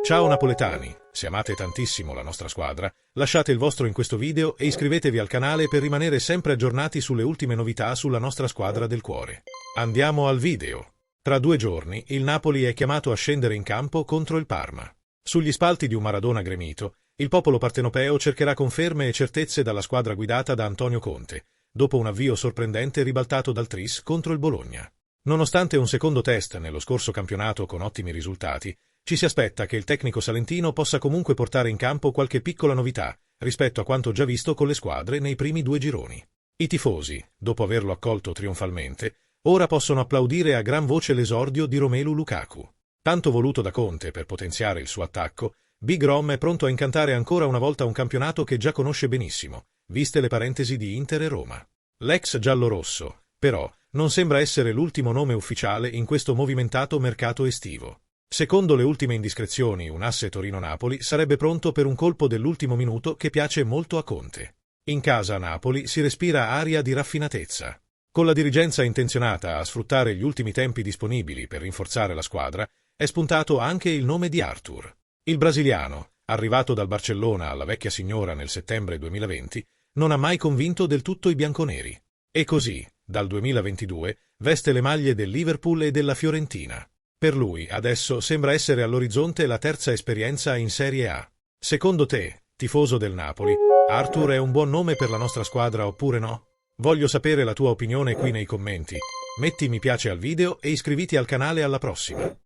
Ciao napoletani, se amate tantissimo la nostra squadra, lasciate il vostro in questo video e iscrivetevi al canale per rimanere sempre aggiornati sulle ultime novità sulla nostra squadra del cuore. Andiamo al video. Tra 2 giorni il Napoli è chiamato a scendere in campo contro il Parma. Sugli spalti di un Maradona gremito, il popolo partenopeo cercherà conferme e certezze dalla squadra guidata da Antonio Conte, dopo un avvio sorprendente ribaltato dal Tris contro il Bologna. Nonostante un secondo test nello scorso campionato con ottimi risultati, ci si aspetta che il tecnico salentino possa comunque portare in campo qualche piccola novità rispetto a quanto già visto con le squadre nei primi 2 gironi. I tifosi, dopo averlo accolto trionfalmente, ora possono applaudire a gran voce l'esordio di Romelu Lukaku. Tanto voluto da Conte per potenziare il suo attacco, Big Rom è pronto a incantare ancora una volta un campionato che già conosce benissimo, viste le parentesi di Inter e Roma. L'ex giallorosso, però, non sembra essere l'ultimo nome ufficiale in questo movimentato mercato estivo. Secondo le ultime indiscrezioni, un asse Torino-Napoli sarebbe pronto per un colpo dell'ultimo minuto che piace molto a Conte. In casa a Napoli si respira aria di raffinatezza. Con la dirigenza intenzionata a sfruttare gli ultimi tempi disponibili per rinforzare la squadra, è spuntato anche il nome di Arthur. Il brasiliano, arrivato dal Barcellona alla vecchia signora nel settembre 2020, non ha mai convinto del tutto i bianconeri. E così, dal 2022, veste le maglie del Liverpool e della Fiorentina. Per lui, adesso, sembra essere all'orizzonte la terza esperienza in Serie A. Secondo te, tifoso del Napoli, Arthur è un buon nome per la nostra squadra oppure no? Voglio sapere la tua opinione qui nei commenti. Metti mi piace al video e iscriviti al canale alla prossima.